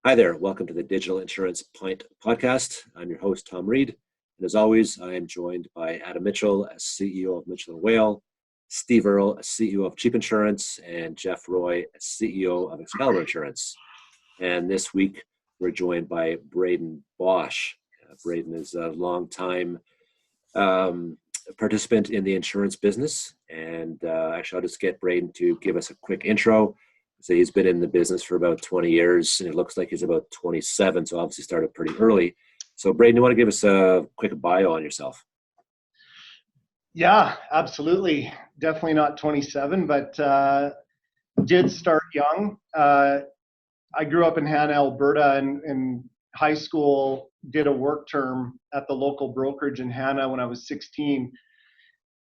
Hi there. Welcome to the Digital Insurance Point podcast. I'm your host, Tom Reed. And as always, I am joined by Adam Mitchell, as CEO of Mitchell & Whale, Steve Earle, as CEO of Cheap Insurance, and Jeff Roy, as CEO of Excalibur Insurance. And this week, we're joined by Braden Bosch. Braden is a longtime participant in the insurance business. And actually, I'll just get Braden to give us a quick intro. So he's been in the business for about 20 years, and it looks like he's about 27, so obviously started pretty early. So Braden, you want to give us a quick bio on yourself? Yeah, absolutely. Definitely not 27, but did start young. I grew up in Hannah, Alberta, and in high school did a work term at the local brokerage in Hannah when I was 16.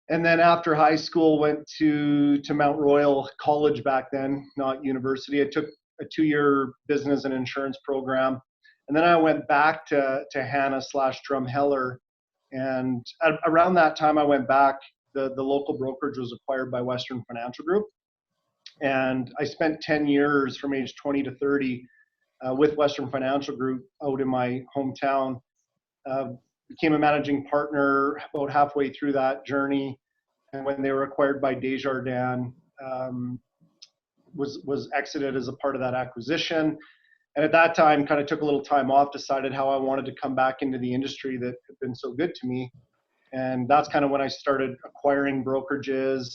And then after high school, went to Mount Royal College back then, not university. I took a 2-year business and insurance program. And then I went back to Hannah/Drumheller. And around that time I went back, the local brokerage was acquired by Western Financial Group. And I spent 10 years from age 20 to 30 with Western Financial Group out in my hometown. Became a managing partner about halfway through that journey, and when they were acquired by Desjardins, was exited as a part of that acquisition. And at that time, kind of took a little time off, decided how I wanted to come back into the industry that had been so good to me. And that's kind of when I started acquiring brokerages,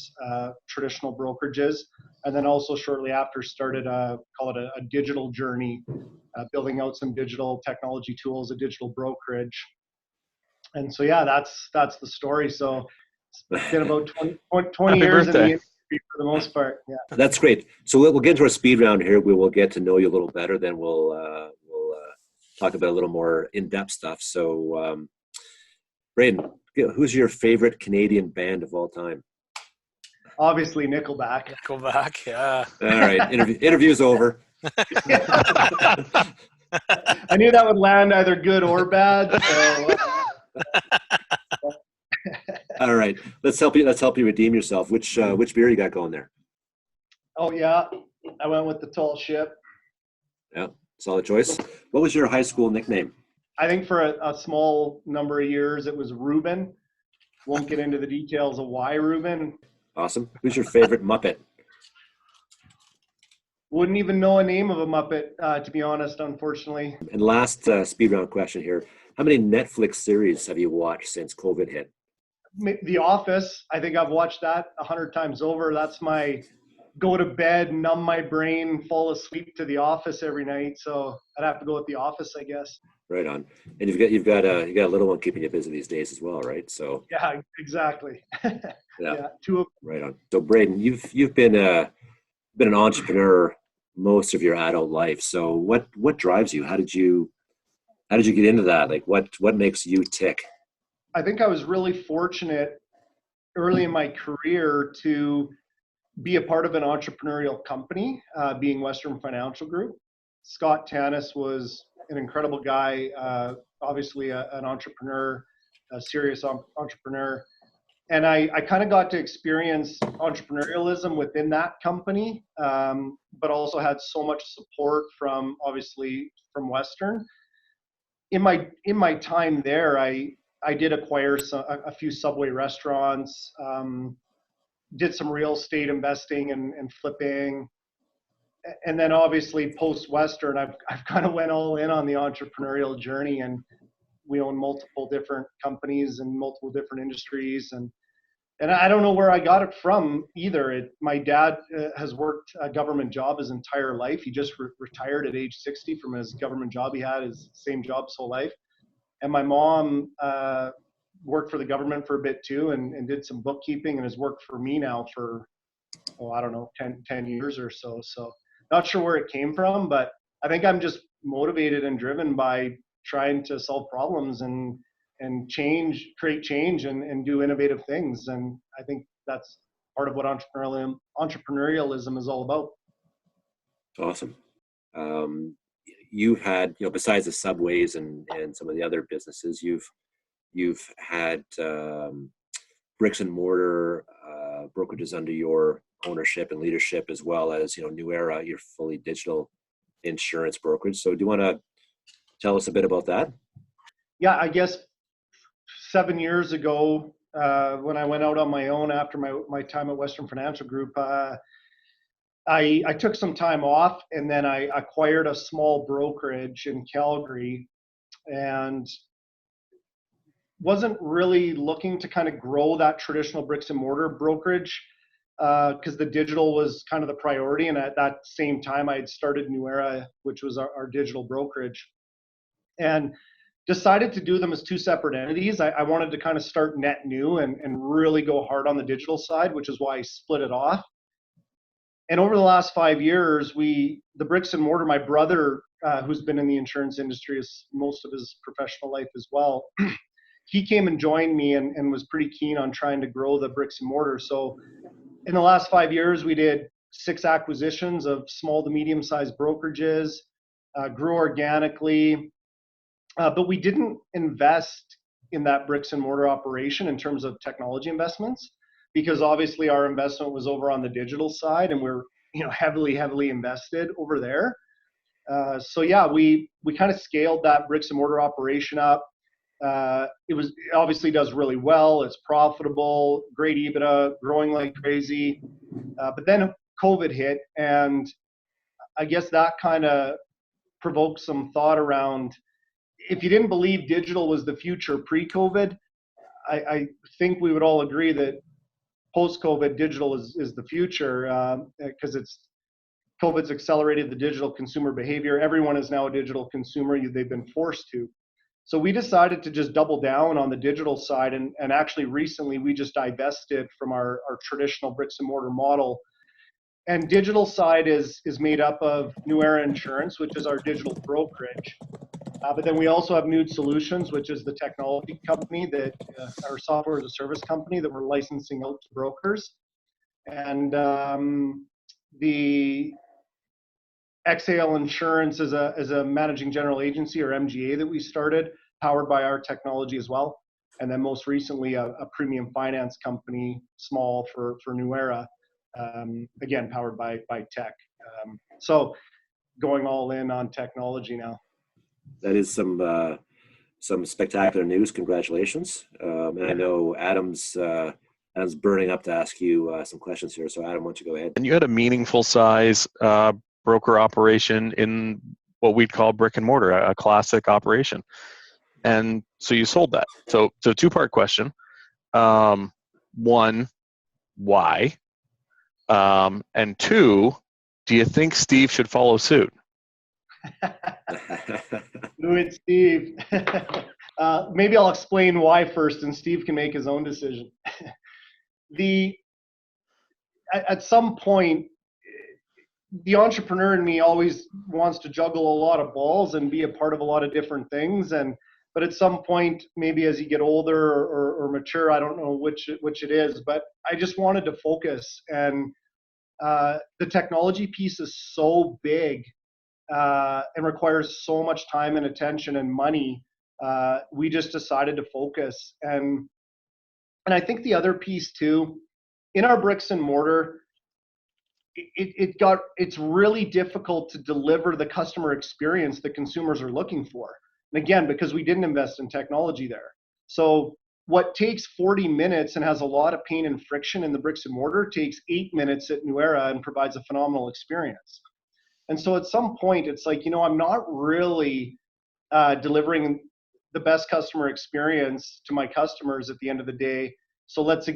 traditional brokerages, and then also shortly after started call it a digital journey, building out some digital technology tools, a digital brokerage. And so, yeah, that's the story. So it's been about 20 years in the industry for the most part. Yeah. That's great. So we'll get into our speed round here. We will get to know you a little better. Then we'll talk about a little more in-depth stuff. So, Braden, who's your favorite Canadian band of all time? Obviously, Nickleback. Nickleback, yeah. All right, interview's over. I knew that would land either good or bad. So. All right, let's help you redeem yourself. Which beer you got going there? Oh yeah, I went with the Tall Ship. Yeah, solid choice. What was your high school nickname? I think for a small number of years it was Reuben. Won't get into the details of why Reuben. Awesome. Who's your favorite Muppet? Wouldn't even know a name of a Muppet, to be honest, unfortunately. And last speed round question here. How many Netflix series have you watched since COVID hit? The Office. I think I've watched that 100 times over. That's my go to bed, numb my brain, fall asleep to The Office every night. So I'd have to go with The Office, I guess. Right on. And you've got a little one keeping you busy these days as well, right? So yeah, exactly. Yeah, two of them. Right on. So Braden, you've been an entrepreneur most of your adult life. So what drives you? How did you get into that? Like what makes you tick? I think I was really fortunate early in my career to be a part of an entrepreneurial company, being Western Financial Group. Scott Tanis was an incredible guy, obviously an entrepreneur, a serious entrepreneur. And I kind of got to experience entrepreneurialism within that company, but also had so much support from Western. In my time there, I did acquire a few Subway restaurants, did some real estate investing and flipping. And then obviously post-Western, I've kind of went all in on the entrepreneurial journey, and we own multiple different companies and multiple different industries. And I don't know where I got it from either. My dad has worked a government job his entire life. He just retired at age 60 from his government job. He had his same job his whole life. And my mom worked for the government for a bit too, and did some bookkeeping, and has worked for me now for, 10 years or so. So not sure where it came from, but I think I'm just motivated and driven by trying to solve problems and create change and do innovative things. And I think that's part of what entrepreneurialism is all about. Awesome. You've had, besides the Subways and some of the other businesses, you've had bricks and mortar brokerages under your ownership and leadership, as well as Nuera, your fully digital insurance brokerage. So do you want to tell us a bit about that? Yeah, I guess 7 years ago, when I went out on my own after my time at Western Financial Group, I took some time off, and then I acquired a small brokerage in Calgary, and wasn't really looking to kind of grow that traditional bricks and mortar brokerage, because the digital was kind of the priority. And at that same time, I had started Nuera, which was our digital brokerage, and decided to do them as two separate entities. I wanted to kind of start net new and really go hard on the digital side, which is why I split it off. And over the last 5 years, the bricks and mortar, my brother, who's been in the insurance industry most of his professional life as well, he came and joined me and was pretty keen on trying to grow the bricks and mortar. So in the last 5 years, we did 6 acquisitions of small to medium-sized brokerages, grew organically, but we didn't invest in that bricks and mortar operation in terms of technology investments, because obviously our investment was over on the digital side, and we're heavily invested over there. So yeah, we kind of scaled that bricks and mortar operation up. It obviously does really well. It's profitable, great EBITDA, growing like crazy. But then COVID hit, and I guess that kind of provoked some thought around, if you didn't believe digital was the future pre-COVID, I think we would all agree that post-COVID digital is the future, because COVID's accelerated the digital consumer behavior. Everyone is now a digital consumer. They've been forced to. So we decided to just double down on the digital side, and actually recently we just divested from our traditional bricks and mortar model. And digital side is made up of Nuera Insurance, which is our digital brokerage. But then we also have Nude Solutions, which is the technology company that our software as a service company that we're licensing out to brokers. And the Exhale Insurance is a managing general agency, or MGA, that we started, powered by our technology as well. And then most recently, a premium finance company, small, for Nuera, again, powered by tech. So going all in on technology now. That is some spectacular news. Congratulations. And I know Adam's burning up to ask you some questions here. So Adam, why don't you go ahead? And you had a meaningful size broker operation in what we'd call brick and mortar, a classic operation. And so you sold that. So two-part question. One, why? And two, do you think Steve should follow suit? Do it, Steve. Maybe I'll explain why first, and Steve can make his own decision. At some point, the entrepreneur in me always wants to juggle a lot of balls and be a part of a lot of different things. But at some point, maybe as you get older or mature, I don't know which it is, but I just wanted to focus. And the technology piece is so big and requires so much time and attention and money. We just decided to focus. And I think the other piece too, in our bricks and mortar, it's really difficult to deliver the customer experience that consumers are looking for. And again, because we didn't invest in technology there. So what takes 40 minutes and has a lot of pain and friction in the bricks and mortar takes 8 minutes at Nuera and provides a phenomenal experience. And so at some point, it's like, I'm not really delivering the best customer experience to my customers at the end of the day. So let's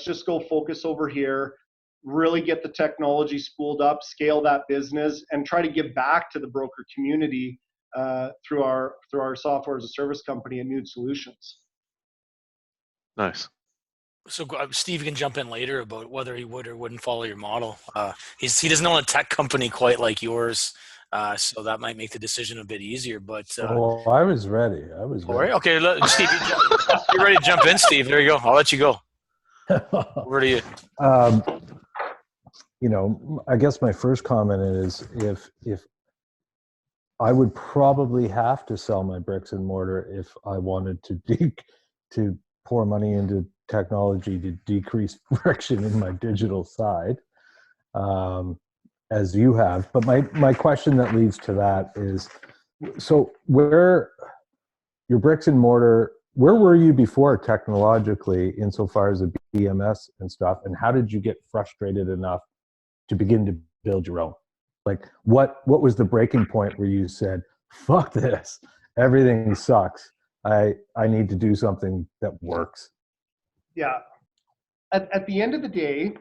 just go focus over here, really get the technology spooled up, scale that business, and try to give back to the broker community through our software as a service company and Nude Solutions. Nice. So Steve can jump in later about whether he would or wouldn't follow your model. He doesn't own a tech company quite like yours, so that might make the decision a bit easier. But I was ready. Right. Okay, Steve, you're ready to jump in, Steve. There you go. I'll let you go. Over to you. I guess my first comment is if I would probably have to sell my bricks and mortar if I wanted to pour money into technology to decrease friction in my digital side. as you have. But my question that leads to that is, so where your bricks and mortar, where were you before technologically insofar as a BMS and stuff? And how did you get frustrated enough to begin to build your own? Like what was the breaking point where you said, fuck this, everything sucks. I need to do something that works. Yeah. At the end of the day,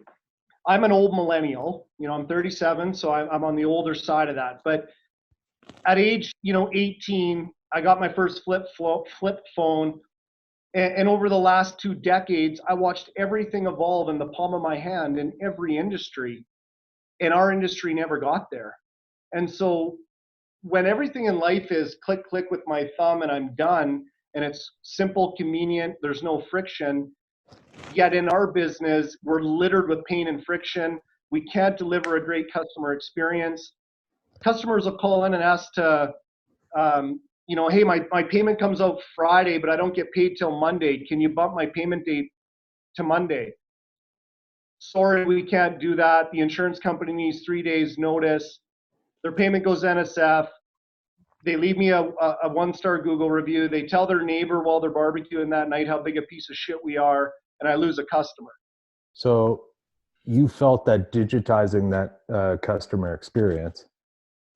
I'm an old millennial. I'm 37, so I'm on the older side of that. But at age, 18, I got my first flip phone. And over the last 2 decades, I watched everything evolve in the palm of my hand in every industry. And our industry never got there. And so when everything in life is click, click with my thumb and I'm done, and it's simple, convenient, there's no friction, yet in our business, we're littered with pain and friction. We can't deliver a great customer experience. Customers will call in and ask to, hey, my payment comes out Friday, but I don't get paid till Monday. Can you bump my payment date to Monday? Sorry, we can't do that. The insurance company needs 3 days notice. Their payment goes NSF. They leave me a 1-star Google review. They tell their neighbor while they're barbecuing that night how big a piece of shit we are, and I lose a customer. So you felt that digitizing that customer experience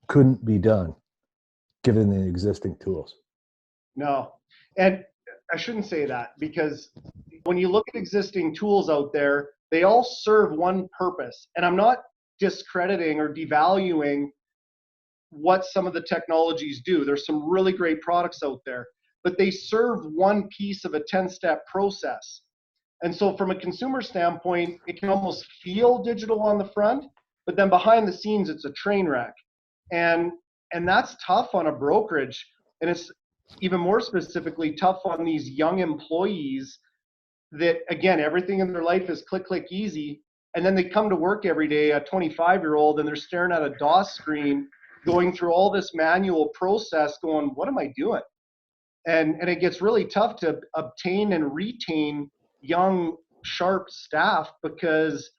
couldn't be done given the existing tools. No. And I shouldn't say that, because when you look at existing tools out there, they all serve one purpose. And I'm not discrediting or devaluing what some of the technologies do. There's some really great products out there, but they serve one piece of a 10-step process. And so from a consumer standpoint, it can almost feel digital on the front, but then behind the scenes, it's a train wreck. And that's tough on a brokerage. And it's even more specifically tough on these young employees that, again, everything in their life is click, click, easy. And then they come to work every day, a 25-year-old, and they're staring at a DOS screen, going through all this manual process, going, what am I doing? And it gets really tough to obtain and retain young, sharp staff because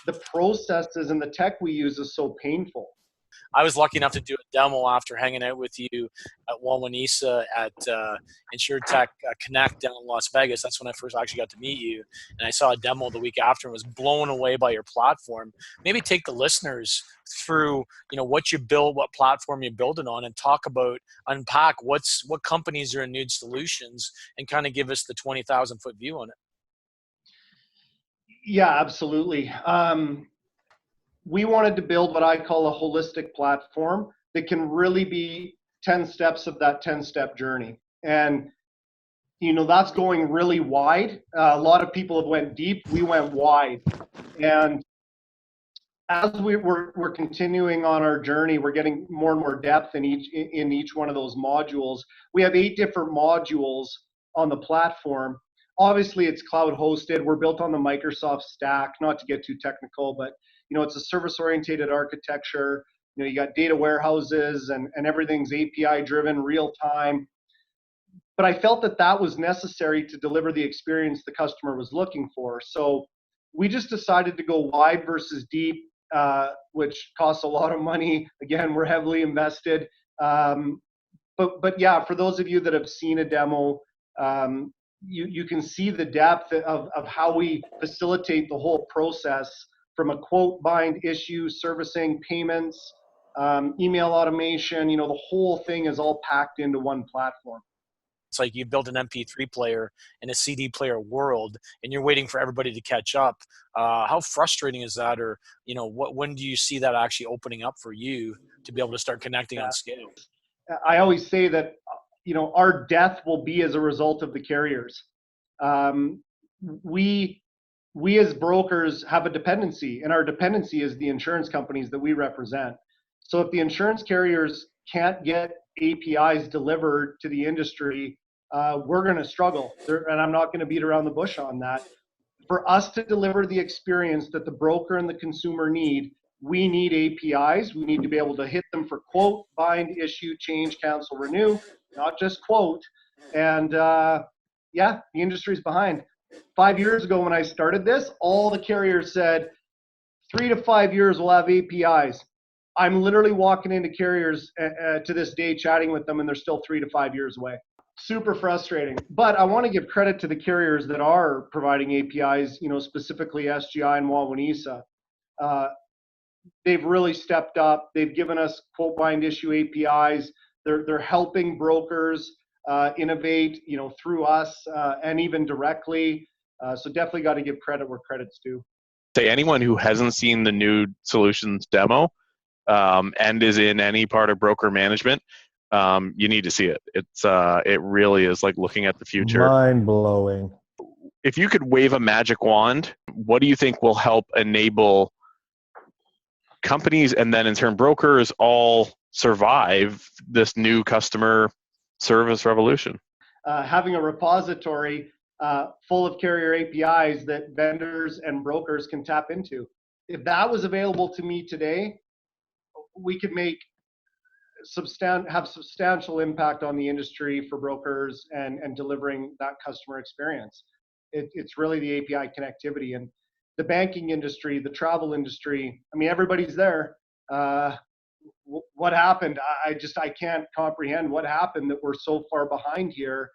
the processes and the tech we use is so painful. I was lucky enough to do a demo after hanging out with you at Wawanesa at InsurTech Connect down in Las Vegas. That's when I first actually got to meet you. And I saw a demo the week after and was blown away by your platform. Maybe take the listeners through, what you build, what platform you build it on, and unpack what companies are in Nude Solutions, and kind of give us the 20,000-foot view on it. Yeah, absolutely. We wanted to build what I call a holistic platform that can really be 10 steps of that 10-step journey. And, that's going really wide. A lot of people have went deep. We went wide. And as we're continuing on our journey, we're getting more and more depth in each one of those modules. We have 8 different modules on the platform. Obviously, it's cloud hosted. We're built on the Microsoft stack, not to get too technical, but it's a service-oriented architecture. You got data warehouses and everything's API-driven, real-time. But I felt that was necessary to deliver the experience the customer was looking for. So we just decided to go wide versus deep, which costs a lot of money. Again, we're heavily invested. But yeah, for those of you that have seen a demo, you can see the depth of how we facilitate the whole process, from a quote, bind, issue, servicing, payments, email automation. The whole thing is all packed into one platform. It's like you built an MP3 player in a CD player world, and you're waiting for everybody to catch up. How frustrating is that? Or, when do you see that actually opening up for you to be able to start connecting on scale? I always say that, our death will be as a result of the carriers. We as brokers have a dependency, and our dependency is the insurance companies that we represent. So if the insurance carriers can't get APIs delivered to the industry, we're going to struggle. And I'm not going to beat around the bush on that. For us to deliver the experience that the broker and the consumer need, we need APIs. We need to be able to hit them for quote, bind, issue, change, cancel, renew, not just quote. And the industry's behind. 5 years ago when I started this, all the carriers said 3 to 5 years we'll have APIs. I'm literally walking into carriers to this day, chatting with them, and they're still 3 to 5 years away. Super frustrating. But I want to give credit to the carriers that are providing APIs, specifically SGI and Wawanesa. They've really stepped up. They've given us quote bind issue APIs. They're helping brokers innovate, through us and even directly. So definitely got to give credit where credit's due. Say anyone who hasn't seen the Nude Solutions demo and is in any part of broker management, you need to see it. It really is like looking at the future. Mind blowing. If you could wave a magic wand, what do you think will help enable companies and then in turn brokers all survive this new customer service revolution? Having a repository full of carrier APIs that vendors and brokers can tap into. If that was available to me today, we could have substantial impact on the industry for brokers and delivering that customer experience. It's really the API connectivity, and the banking industry, the travel industry. I mean, everybody's there. What happened? I can't comprehend what happened that we're so far behind here.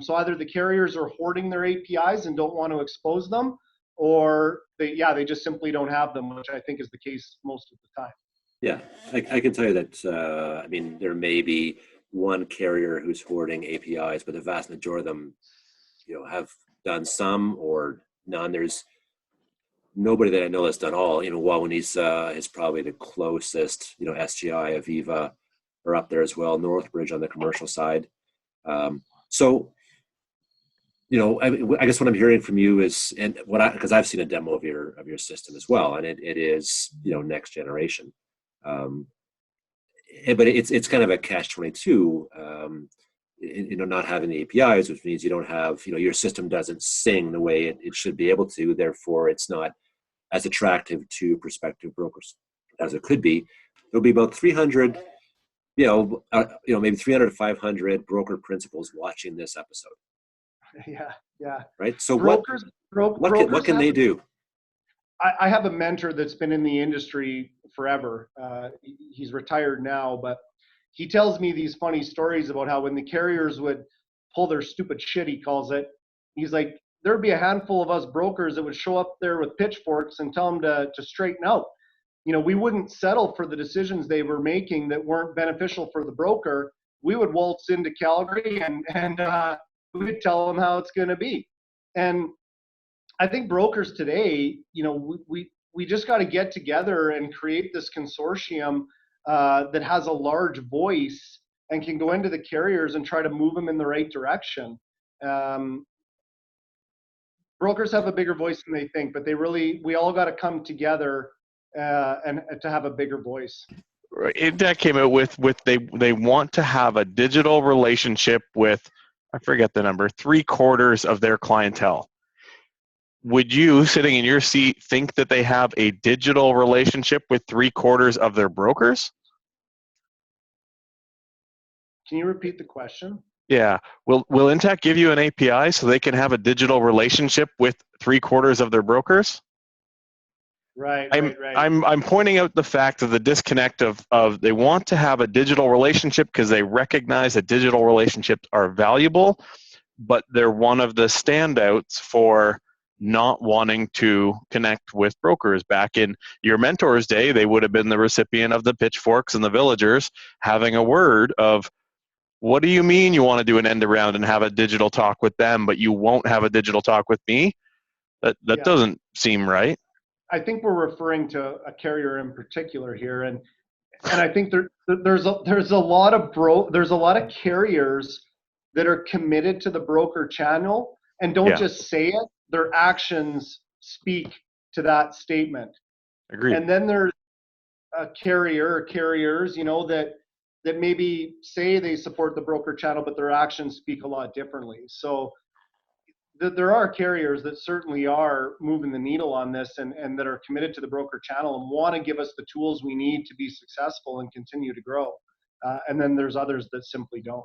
So either the carriers are hoarding their APIs and don't want to expose them, or they just simply don't have them, which I think is the case most of the time. Yeah, I can tell you that, there may be one carrier who's hoarding APIs, but the vast majority of them, have done some or none. There's nobody that I know that's done all. Wawanesa is probably the closest. SGI, Aviva are up there as well. Northbridge on the commercial side. So, I guess what I'm hearing from you is, and because I've seen a demo of your system as well, and it is next generation. But it's kind of a catch-22. Not having the APIs, which means you don't have, your system doesn't sing the way it should be able to. Therefore, it's not as attractive to prospective brokers as it could be. There'll be about 300, maybe 300 to 500 broker principals watching this episode. Yeah. Right. So brokers what can they do? I have a mentor that's been in the industry forever. He's retired now, but he tells me these funny stories about how when the carriers would pull their stupid shit, he calls it, he's like, there'd be a handful of us brokers that would show up there with pitchforks and tell them to straighten out. We wouldn't settle for the decisions they were making that weren't beneficial for the broker. We would waltz into Calgary and we would tell them how it's going to be. And I think brokers today, we just got to get together and create this consortium that has a large voice and can go into the carriers and try to move them in the right direction. Brokers have a bigger voice than they think, but we all got to come together and to have a bigger voice. That came out with they want to have a digital relationship with, I forget the number, 3/4 of their clientele. Would you, sitting in your seat, think that they have a digital relationship with 3/4 of their brokers? Can you repeat the question? Yeah. Will Intact give you an API so they can have a digital relationship with 3/4 of their brokers? Right. I'm pointing out the fact of the disconnect of they want to have a digital relationship because they recognize that digital relationships are valuable, but they're one of the standouts for not wanting to connect with brokers. Back in your mentor's day, they would have been the recipient of the pitchforks and the villagers having a word of, what do you mean you want to do an end around and have a digital talk with them, but you won't have a digital talk with me? That doesn't seem right. I think we're referring to a carrier in particular here, and I think there's a lot of carriers that are committed to the broker channel and don't just say it; their actions speak to that statement. Agreed. And then there's a carrier or carriers, that maybe say they support the broker channel, but their actions speak a lot differently. So there are carriers that certainly are moving the needle on this and that are committed to the broker channel and want to give us the tools we need to be successful and continue to grow. And then there's others that simply don't.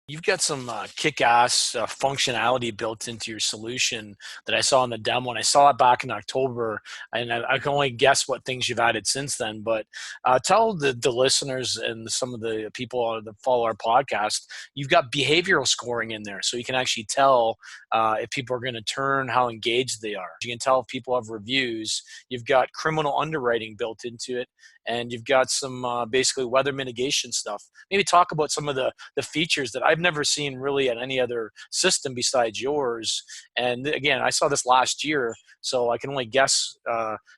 You've got some kick-ass functionality built into your solution that I saw in the demo, and I saw it back in October, and I can only guess what things you've added since then. But tell the listeners and some of the people that follow our podcast, you've got behavioral scoring in there, so you can actually tell if people are going to turn, how engaged they are. You can tell if people have reviews. You've got criminal underwriting built into it, and you've got some basically weather mitigation stuff. Maybe talk about some of the features that I've never seen really at any other system besides yours. And again, I saw this last year, so I can only guess,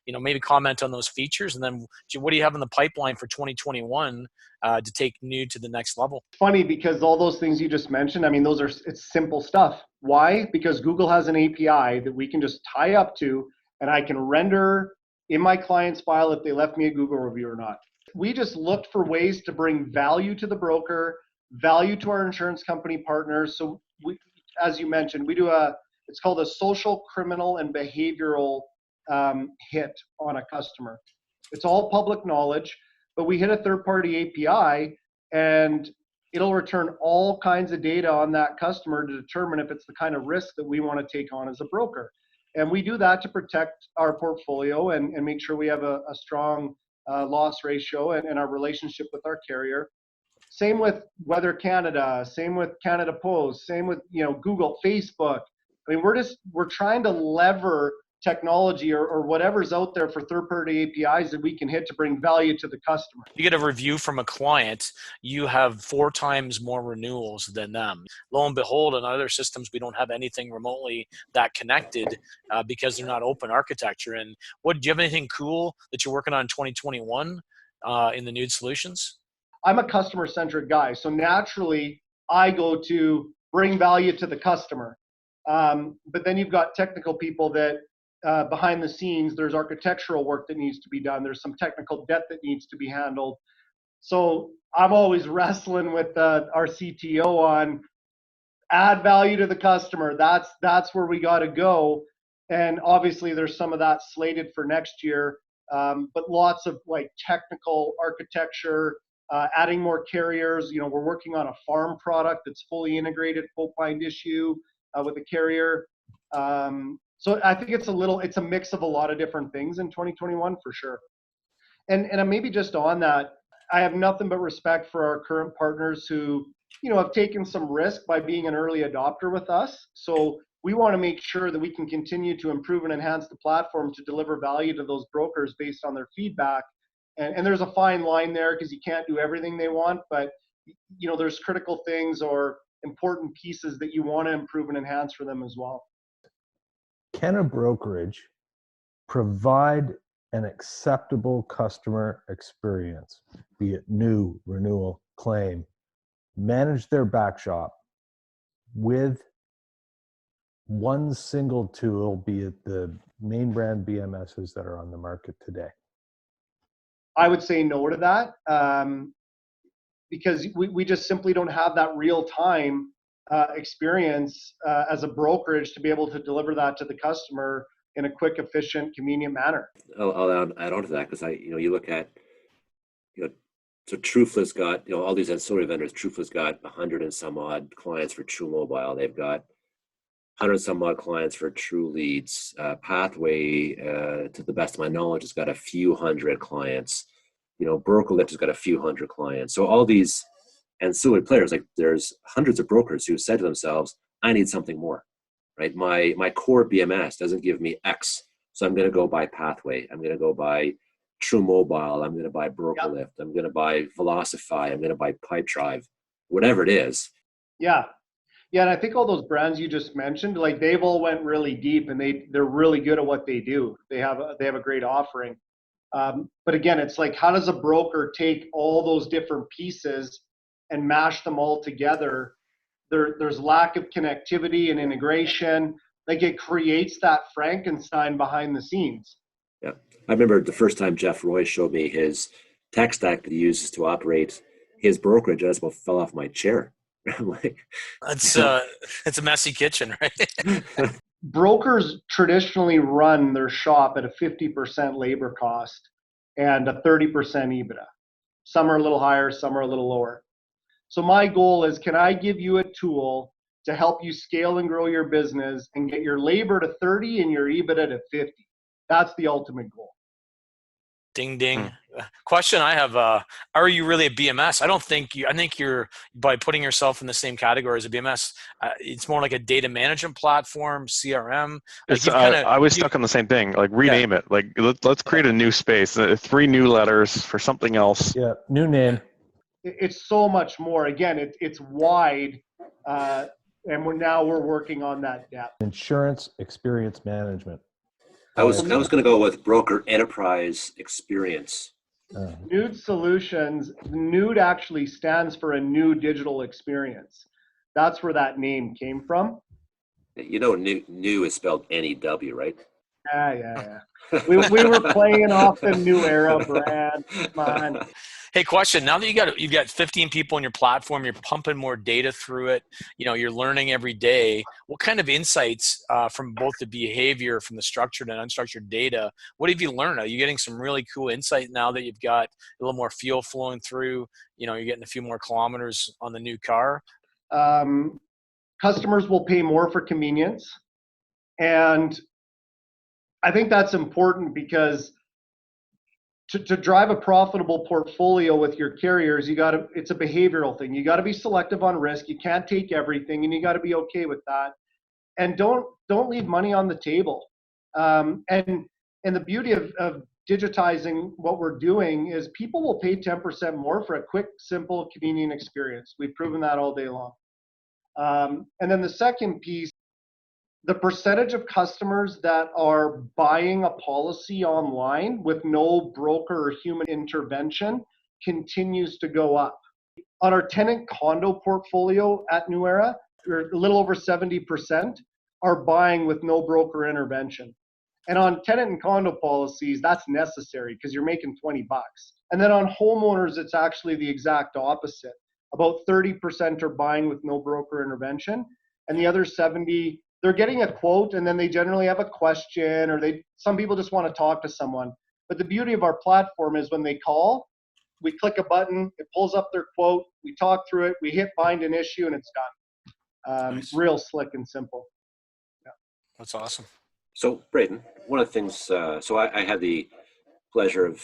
maybe comment on those features. And then what do you have in the pipeline for 2021 to take Nude to the next level? Funny, because all those things you just mentioned, I mean, it's simple stuff. Why? Because Google has an API that we can just tie up to, and I can render in my client's file if they left me a Google review or not. We just looked for ways to bring value to the broker, value to our insurance company partners. So we, as you mentioned, we do it's called a social, criminal, and behavioral hit on a customer. It's all public knowledge, but we hit a third-party API, and it'll return all kinds of data on that customer to determine if it's the kind of risk that we want to take on as a broker. And we do that to protect our portfolio and make sure we have a strong loss ratio and our relationship with our carrier. Same with Weather Canada, same with Canada Post, same with Google, Facebook. I mean, we're trying to lever technology or whatever's out there for third-party APIs that we can hit to bring value to the customer. You get a review from a client, you have 4 times more renewals than them. Lo and behold, in other systems, we don't have anything remotely that connected because they're not open architecture. And do you have anything cool that you're working on in 2021 in the Nude Solutions? I'm a customer-centric guy, so naturally I go to bring value to the customer. But then you've got technical people that behind the scenes, there's architectural work that needs to be done. There's some technical debt that needs to be handled. So I'm always wrestling with our CTO on add value to the customer. That's where we got to go. And obviously there's some of that slated for next year, but lots of like technical architecture, adding more carriers. We're working on a farm product that's fully integrated, full bind issue with a carrier. So I think it's a mix of a lot of different things in 2021 for sure. And maybe just on that, I have nothing but respect for our current partners who, have taken some risk by being an early adopter with us. So we want to make sure that we can continue to improve and enhance the platform to deliver value to those brokers based on their feedback. And there's a fine line there because you can't do everything they want, but there's critical things or important pieces that you want to improve and enhance for them as well. Can a brokerage provide an acceptable customer experience, be it new, renewal, claim, manage their back shop with one single tool, be it the main brand BMSs that are on the market today? I would say no to that because we just simply don't have that real-time experience as a brokerage to be able to deliver that to the customer in a quick, efficient, convenient manner. I'll add on to that because you look at, so Truthful's got, all these ancillary vendors. Truthful's got 100 and some odd clients for True Mobile. They've got 100 and some odd clients for True Leads. Pathway, to the best of my knowledge, has got a few hundred clients. BrokerLift has got a few hundred clients. So all these ancillary players, like there's hundreds of brokers who said to themselves, I need something more, right? My core BMS doesn't give me X. So I'm going to go buy Pathway. I'm going to go buy True Mobile. I'm going to buy BrokerLift. Yep. I'm going to buy Velocify. I'm going to buy Pipedrive, whatever it is. Yeah. Yeah. And I think all those brands you just mentioned, like they've all went really deep and they're really good at what they do. They have a great offering. But again, it's like, how does a broker take all those different pieces and mash them all together? There's lack of connectivity and integration. Like it creates that Frankenstein behind the scenes. Yeah. I remember the first time Jeff Roy showed me his tech stack that he uses to operate his brokerage, I just about fell off my chair. I'm like, it's a messy kitchen, right? Brokers traditionally run their shop at a 50% labor cost and a 30% EBITDA. Some are a little higher, some are a little lower. So my goal is, can I give you a tool to help you scale and grow your business and get your labor to 30 and your EBITDA to 50? That's the ultimate goal. Ding, ding. Question I have, are you really a BMS? I think you're, by putting yourself in the same category as a BMS, it's more like a data management platform, CRM. Like I was stuck on the same thing. Like, rename it. Like, let's create a new space, 3 new letters for something else. Yeah, new name. It's so much more. Again, it's wide, and we're working on that depth. Insurance experience management. I was going to go with broker enterprise experience. Nude Solutions. Nude actually stands for a new digital experience. That's where that name came from. You know, new is spelled N-E-W, right? Yeah. We were playing off the Nuera brand. Come on. Hey, question. Now that you've got 15 people on your platform, you're pumping more data through it. You're learning every day. What kind of insights from both the behavior, from the structured and unstructured data, what have you learned? Are you getting some really cool insight now that you've got a little more fuel flowing through? You're getting a few more kilometers on the new car. Customers will pay more for convenience, and I think that's important because to drive a profitable portfolio with your carriers, it's a behavioral thing. You got to be selective on risk. You can't take everything, and you got to be okay with that. And don't leave money on the table. And the beauty of digitizing what we're doing is people will pay 10% more for a quick, simple, convenient experience. We've proven that all day long. And then the second piece, the percentage of customers that are buying a policy online with no broker or human intervention continues to go up. On our tenant condo portfolio at Nuera, we're a little over 70% are buying with no broker intervention. And on tenant and condo policies, that's necessary because you're making $20. And then on homeowners, it's actually the exact opposite. About 30% are buying with no broker intervention, and the other 70, they're getting a quote, and then they generally have a question, or some people just want to talk to someone. But the beauty of our platform is when they call, we click a button, it pulls up their quote, we talk through it, we hit bind an issue, and it's done. Nice. Real slick and simple. Yeah. That's awesome. So, Braden, one of the things, so I had the pleasure of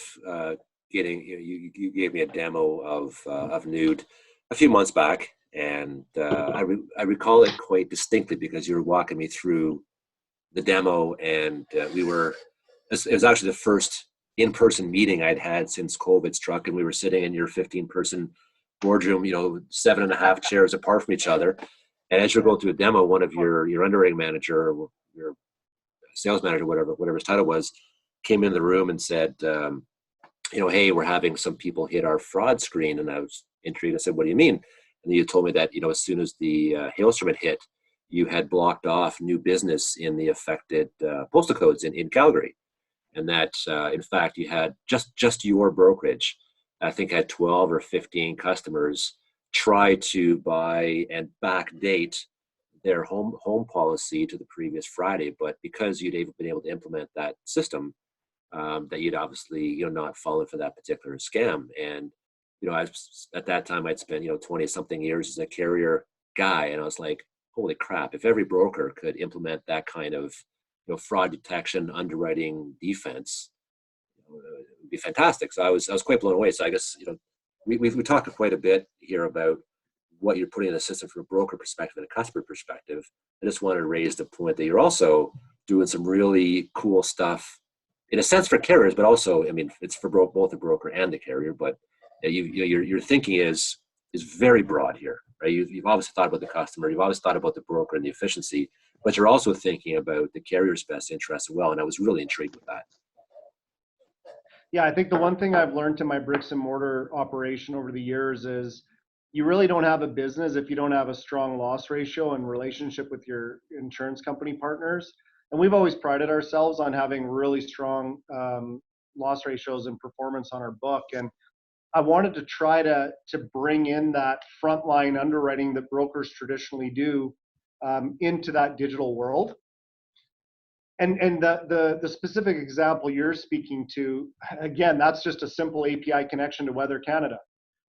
getting, you gave me a demo of Nude a few months back, and I recall it quite distinctly because you were walking me through the demo, and it was actually the first in-person meeting I'd had since COVID struck, and we were sitting in your 15-person boardroom, 7.5 chairs apart from each other. And as you're going through a demo, one of your underwriting manager, or your sales manager, whatever his title was, came in the room and said, hey, we're having some people hit our fraud screen. And I was intrigued. I said, what do you mean? And you told me that, as soon as the hailstorm had hit, you had blocked off new business in the affected postal codes in Calgary. And that, in fact, you had just your brokerage, I think, had 12 or 15 customers try to buy and backdate their home policy to the previous Friday. But because you'd been able to implement that system, that you'd obviously, not fallen for that particular scam. And, at that time I'd spent, 20 something years as a carrier guy. And I was like, holy crap, if every broker could implement that kind of, fraud detection, underwriting defense, it would be fantastic. So I was quite blown away. So I guess, we talked quite a bit here about what you're putting in the system from a broker perspective and a customer perspective. I just wanted to raise the point that you're also doing some really cool stuff, in a sense, for carriers, but also, it's for both the broker and the carrier. But your thinking is very broad here, right? You've obviously thought about the customer, you've always thought about the broker and the efficiency, but you're also thinking about the carrier's best interest as well. And I was really intrigued with that. Yeah, I think the one thing I've learned in my bricks and mortar operation over the years is you really don't have a business if you don't have a strong loss ratio and relationship with your insurance company partners. And we've always prided ourselves on having really strong loss ratios and performance on our book. And I wanted to try to bring in that frontline underwriting that brokers traditionally do into that digital world. And the specific example you're speaking to, again, that's just a simple API connection to Weather Canada.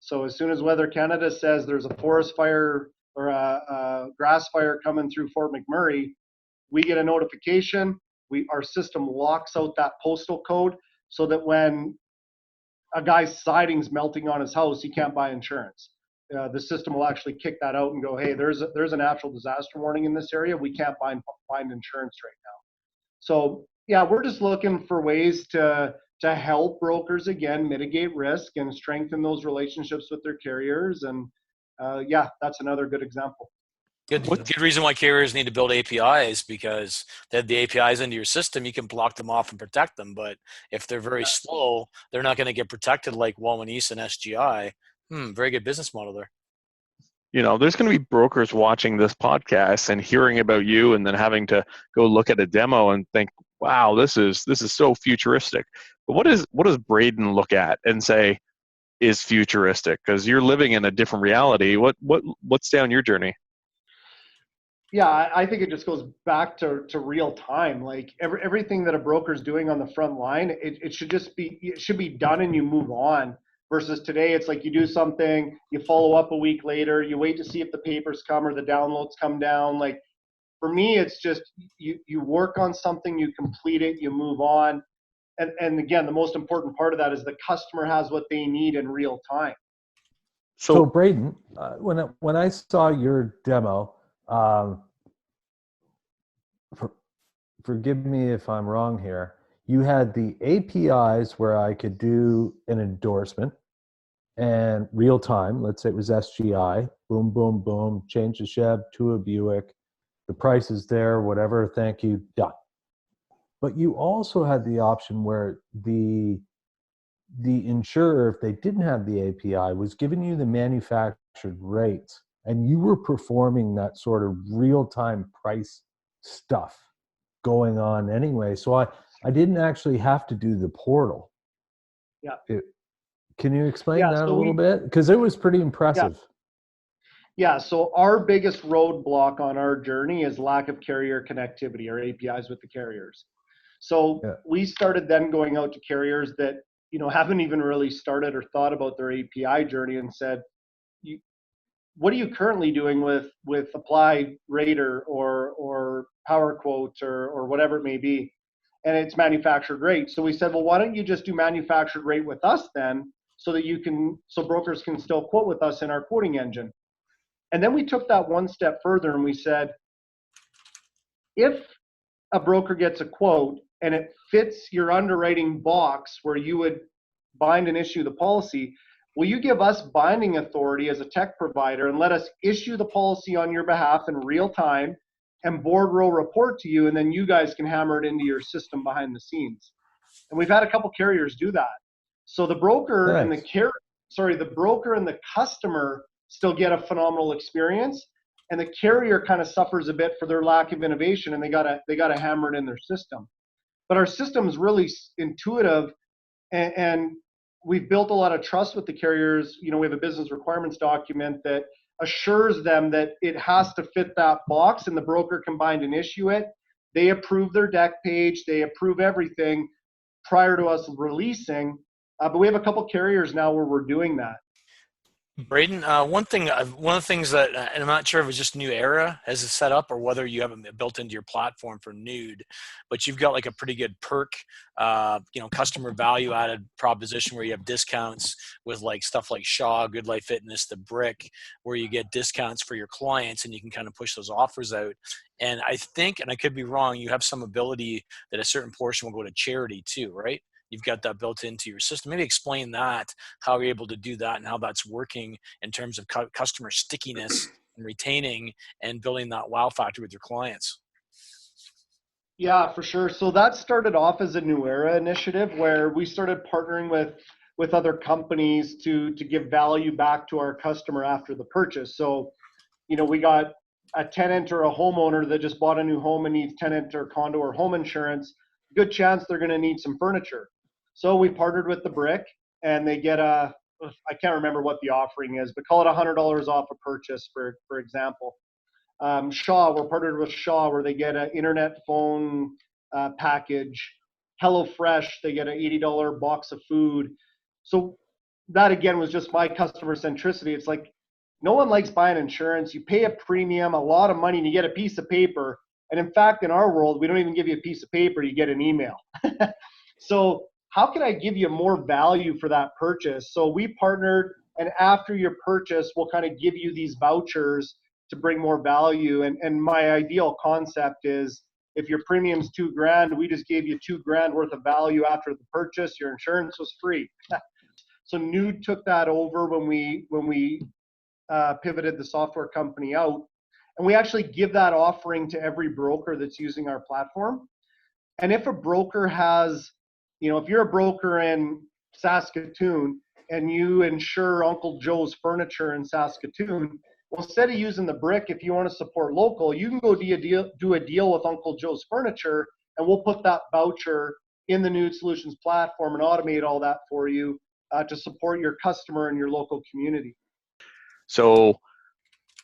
So as soon as Weather Canada says there's a forest fire or a grass fire coming through Fort McMurray, we get a notification. Our system locks out that postal code so that when a guy's siding's melting on his house, he can't buy insurance. The system will actually kick that out and go, hey, there's a natural disaster warning in this area. We can't find insurance right now. So yeah, we're just looking for ways to help brokers again mitigate risk and strengthen those relationships with their carriers. And yeah, that's another good example. Good reason why carriers need to build APIs, because they have the APIs into your system. You can block them off and protect them. But if they're very slow, they're not going to get protected like Walmanese and SGI. Very good business model there. There's going to be brokers watching this podcast and hearing about you, and then having to go look at a demo and think, "Wow, this is so futuristic." But what does Braden look at and say is futuristic? Because you're living in a different reality. What's down your journey? Yeah, I think it just goes back to real time. Like everything that a broker's doing on the front line, it should be done and you move on. Versus today, it's like you do something, you follow up a week later, you wait to see if the papers come or the downloads come down. Like for me, it's just you work on something, you complete it, you move on. And again, the most important part of that is the customer has what they need in real time. So Braden, when I saw your demo, forgive me if I'm wrong here, you had the APIs where I could do an endorsement and real time. Let's say it was SGI, boom, boom, boom, change the Chevy to a Buick, the price is there, whatever, thank you, done. But you also had the option where the insurer, if they didn't have the API, was giving you the manufactured rates, and you were performing that sort of real-time price stuff going on anyway. So I didn't actually have to do the portal. Yeah. Can you explain that a so little bit? Because it was pretty impressive. Yeah, so our biggest roadblock on our journey is lack of carrier connectivity or APIs with the carriers. So we started then going out to carriers that haven't even really started or thought about their API journey and said, what are you currently doing with Apply Rater or Power Quote or whatever it may be? And it's manufactured rate. So we said, well, why don't you just do manufactured rate with us then, so brokers can still quote with us in our quoting engine. And then we took that one step further and we said, if a broker gets a quote and it fits your underwriting box where you would bind and issue the policy, will you give us binding authority as a tech provider and let us issue the policy on your behalf in real time and board will report to you, and then you guys can hammer it into your system behind the scenes? And we've had a couple carriers do that. So the broker and the broker and the customer still get a phenomenal experience, and the carrier kind of suffers a bit for their lack of innovation, and they gotta hammer it in their system. But our system is really intuitive, and we've built a lot of trust with the carriers. We have a business requirements document that assures them that it has to fit that box, and the broker can bind and issue it. They approve their deck page, they approve everything prior to us releasing. But we have a couple carriers now where we're doing that. Braden, one of the things that, and I'm not sure if it's just New Era as a setup or whether you have it built into your platform for Nude, but you've got like a pretty good perk, customer value added proposition where you have discounts with like stuff like Shaw, Good Life Fitness, the Brick, where you get discounts for your clients and you can kind of push those offers out. And I think, and I could be wrong, you have some ability that a certain portion will go to charity too, right? You've got that built into your system. Maybe explain that, how you're able to do that and how that's working in terms of customer stickiness and retaining and building that wow factor with your clients. Yeah, for sure. So that started off as a New Era initiative where we started partnering with other companies to give value back to our customer after the purchase. So, we got a tenant or a homeowner that just bought a new home and needs tenant or condo or home insurance. Good chance they're going to need some furniture. So we partnered with the Brick, and they get I can't remember what the offering is, but call it $100 off a purchase, for example. Shaw, we're partnered with Shaw, where they get an internet phone package. HelloFresh, they get an $80 box of food. So that again was just my customer centricity. It's like, no one likes buying insurance. You pay a premium, a lot of money, and you get a piece of paper. And in fact, in our world, we don't even give you a piece of paper, you get an email. So how can I give you more value for that purchase? So we partnered, and after your purchase, we'll kind of give you these vouchers to bring more value. And my ideal concept is, if your premium's $2,000, we just gave you $2,000 worth of value after the purchase. Your insurance was free. So Nude took that over when we pivoted the software company out, and we actually give that offering to every broker that's using our platform. And if a broker has, if you're a broker in Saskatoon and you insure Uncle Joe's furniture in Saskatoon, well, instead of using the brick, if you want to support local, you can go do a deal with Uncle Joe's furniture, and we'll put that voucher in the Nude Solutions platform and automate all that for you to support your customer and your local community. So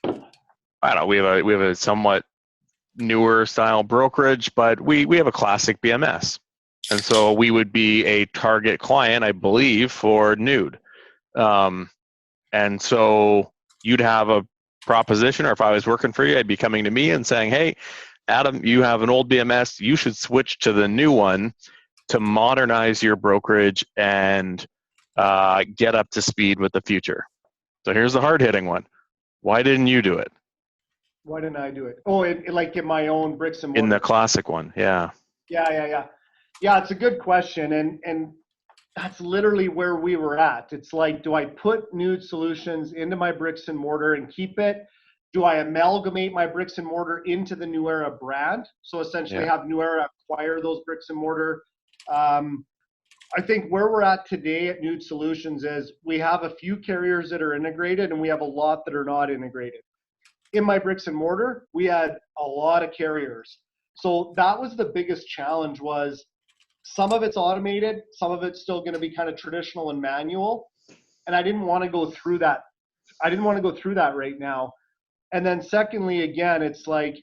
I don't know, we have a somewhat newer style brokerage, but we have a classic BMS. And so we would be a target client, I believe, for Nude. And so you'd have a proposition, or if I was working for you, I'd be coming to me and saying, hey, Adam, you have an old BMS, you should switch to the new one to modernize your brokerage and get up to speed with the future. So here's the hard-hitting one. Why didn't you do it? Why didn't I do it? Oh, like in my own bricks and mortar. In the classic one, yeah. Yeah, it's a good question, and that's literally where we were at. It's like, do I put Nude Solutions into my bricks and mortar and keep it? Do I amalgamate my bricks and mortar into the Nuera brand? So essentially have Nuera acquire those bricks and mortar. I think where we're at today at Nude Solutions is we have a few carriers that are integrated, and we have a lot that are not integrated. In my bricks and mortar, we had a lot of carriers. So that was the biggest challenge, was some of it's automated, some of it's still going to be kind of traditional and manual. And I didn't want to go through that. I didn't want to go through that right now. And then secondly, again, it's like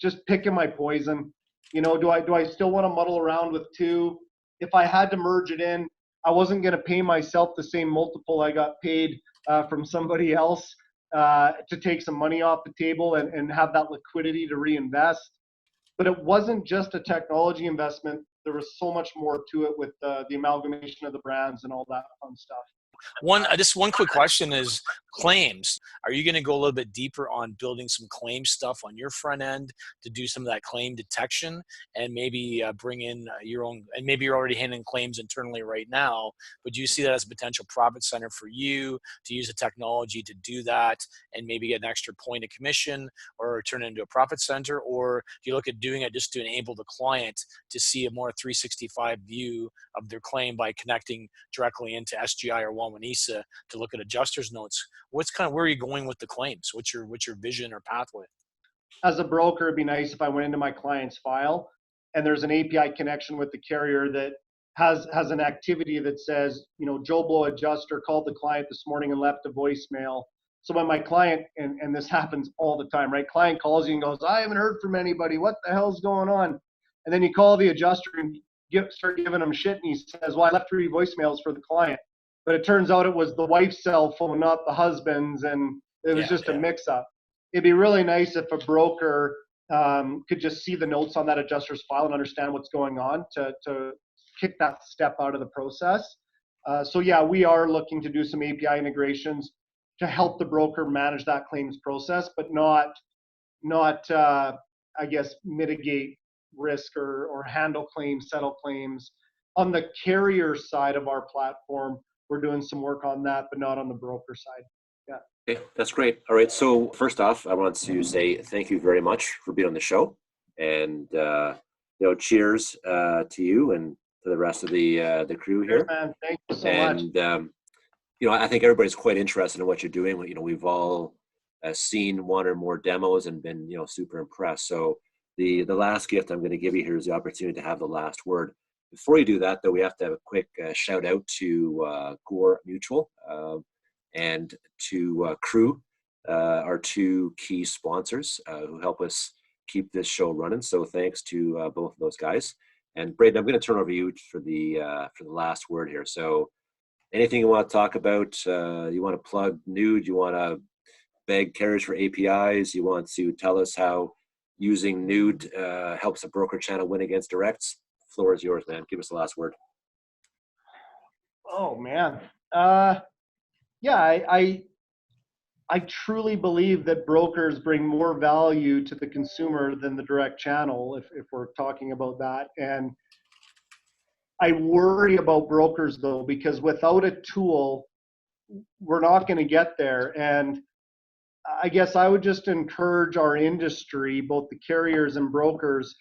just picking my poison. Do I still want to muddle around with two? If I had to merge it in, I wasn't going to pay myself the same multiple I got paid from somebody else to take some money off the table and have that liquidity to reinvest. But it wasn't just a technology investment. There was so much more to it with the amalgamation of the brands and all that fun stuff. Just one quick question is claims. Are you going to go a little bit deeper on building some claim stuff on your front end to do some of that claim detection, and maybe bring in your own, and maybe you're already handling claims internally right now, but do you see that as a potential profit center for you to use the technology to do that and maybe get an extra point of commission or turn it into a profit center? Or do you look at doing it just to enable the client to see a more 365 view of their claim by connecting directly into SGI or Wanisa to look at adjuster's notes? Where are you going with the claims? What's your vision or pathway? As a broker, it'd be nice if I went into my client's file and there's an API connection with the carrier that has an activity that says, Joe Blow adjuster called the client this morning and left a voicemail. So when my client, and this happens all the time, right? Client calls you and goes, I haven't heard from anybody. What the hell's going on? And then you call the adjuster and start giving him shit, and he says, well, I left 3 voicemails for the client. But it turns out it was the wife's cell phone, not the husband's, and it was just a mix-up. It'd be really nice if a broker could just see the notes on that adjuster's file and understand what's going on to kick that step out of the process. So yeah, we are looking to do some API integrations to help the broker manage that claims process, but not I guess, mitigate risk or handle claims, settle claims. On the carrier side of our platform, we're doing some work on that, but not on the broker side. Yeah. Okay, that's great. All right. So first off, I want to say thank you very much for being on the show, and cheers to you and to the rest of the crew here. Cheers, man. Thank you so much. I think everybody's quite interested in what you're doing. We've all seen one or more demos and been super impressed. So the last gift I'm going to give you here is the opportunity to have the last word. Before you do that, though, we have to have a quick shout out to Gore Mutual and to Crew, our 2 key sponsors who help us keep this show running. So thanks to both of those guys. And Braden, I'm going to turn over to you for the last word here. So anything you want to talk about? You want to plug Nude? You want to beg carriers for APIs? You want to tell us how using Nude helps a broker channel win against directs? Floor is yours, man. Give us the last word. Oh man. Yeah, I truly believe that brokers bring more value to the consumer than the direct channel, if we're talking about that. And I worry about brokers though, because without a tool, we're not going to get there. And I guess I would just encourage our industry, both the carriers and brokers,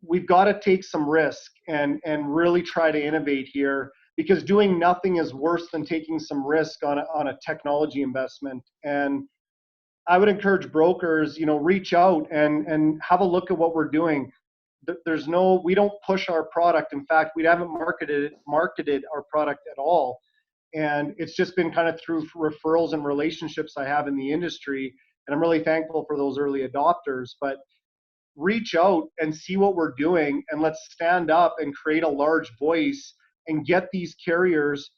we've got to take some risk and really try to innovate here, because doing nothing is worse than taking some risk on a technology investment. And I would encourage brokers, reach out and have a look at what we're doing. We don't push our product. In fact, we haven't marketed our product at all. And it's just been kind of through referrals and relationships I have in the industry. And I'm really thankful for those early adopters. But reach out and see what we're doing, and let's stand up and create a large voice and get these carriers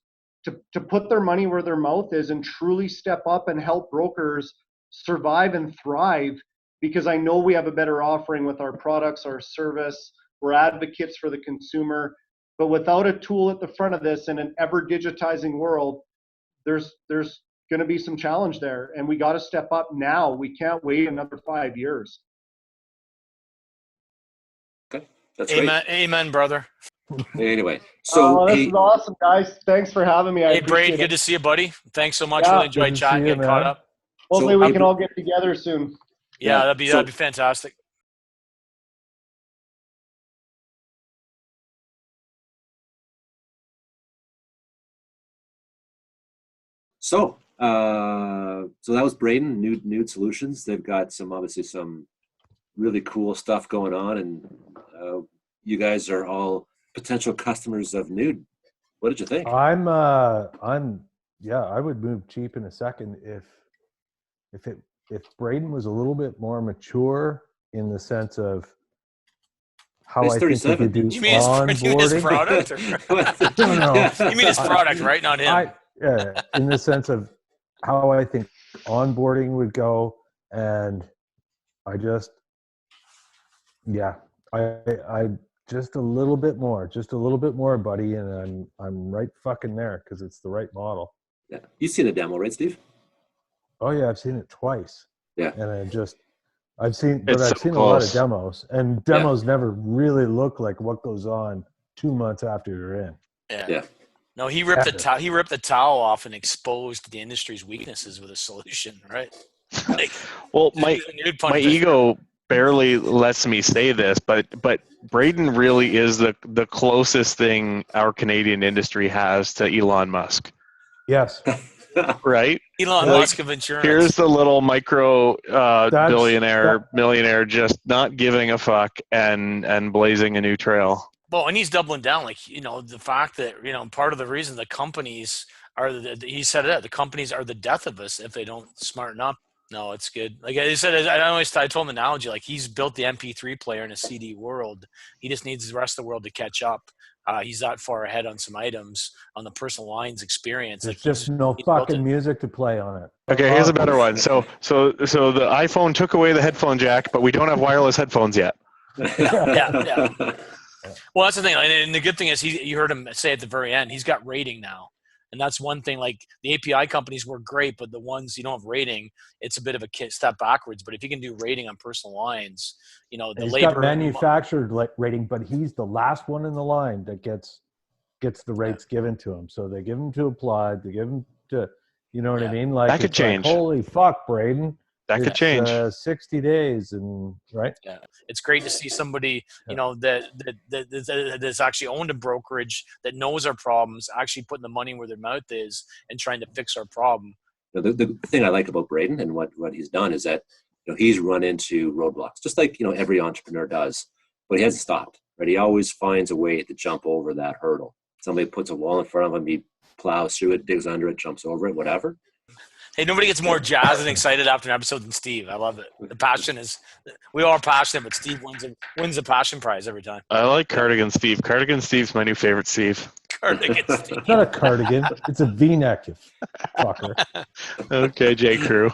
to put their money where their mouth is and truly step up and help brokers survive and thrive, because I know we have a better offering with our products, our service. We're advocates for the consumer. But without a tool at the front of this in an ever digitizing world, there's going to be some challenge there, and we got to step up now. We can't wait another 5 years. Okay, that's Amen, great. amen, brother. Anyway, so this is awesome, guys. Thanks for having me. Hey, Braden, good to see you, buddy. Thanks so much. Yeah, Really enjoyed chatting, getting caught up. Hopefully we can all get together soon. Yeah, that'd be fantastic. So that was Braden, Nude Solutions. They've got obviously some really cool stuff going on, and you guys are all potential customers of Nude. What did you think? I would move cheap in a second if Braden was a little bit more mature in the sense of how I think he could do you mean his product? No. You mean his product, right? Not him. In the sense of how I think onboarding would go, and I just a little bit more, buddy, and I'm right fucking there because it's the right model. Yeah, you've seen the demo, right, Steve? Oh yeah, I've seen it twice. Yeah, and I've seen a lot of demos, and demos never really look like what goes on 2 months after you're in. Yeah. No, he ripped the towel off and exposed the industry's weaknesses with a solution, right? Well, my ego barely lets me say this, but Braden really is the closest thing our Canadian industry has to Elon Musk. Yes. Right? Elon Musk of insurance. Here's the little micro millionaire just not giving a fuck and blazing a new trail. Well, and he's doubling down, the fact that, part of the reason the companies are, he said it, the companies are the death of us if they don't smarten up. No, it's good. Like I said, I told him the analogy, he's built the MP3 player in a CD world. He just needs the rest of the world to catch up. He's that far ahead on some items on the personal lines experience. There's just no fucking music to play on it. Okay, here's a better one. So the iPhone took away the headphone jack, but we don't have wireless headphones yet. Yeah. Well, that's the thing. And the good thing is you heard him say at the very end, he's got rating now. And that's one thing, the API companies were great, but the ones you don't have rating, it's a bit of a step backwards. But if you can do rating on personal lines, he's got manufactured rating, but he's the last one in the line that gets the rates given to him. So they give him to Applied, they give him to, what I mean? That could change. Holy fuck, Braden. That could change. 60 days and right. Yeah, it's great to see somebody that's actually owned a brokerage that knows our problems, actually putting the money where their mouth is and trying to fix our problem. The thing I like about Braden and what he's done is that he's run into roadblocks, just like every entrepreneur does, but he hasn't stopped. Right, he always finds a way to jump over that hurdle. Somebody puts a wall in front of him, he plows through it, digs under it, jumps over it, whatever. Hey, nobody gets more jazzed and excited after an episode than Steve. I love it. The passion is, we all are passionate, but Steve wins the passion prize every time. I like Cardigan Steve. Cardigan Steve's my new favorite Steve. cardigan, Steve. It's not a cardigan. It's a V-neck, you fucker. Okay, J. Crew.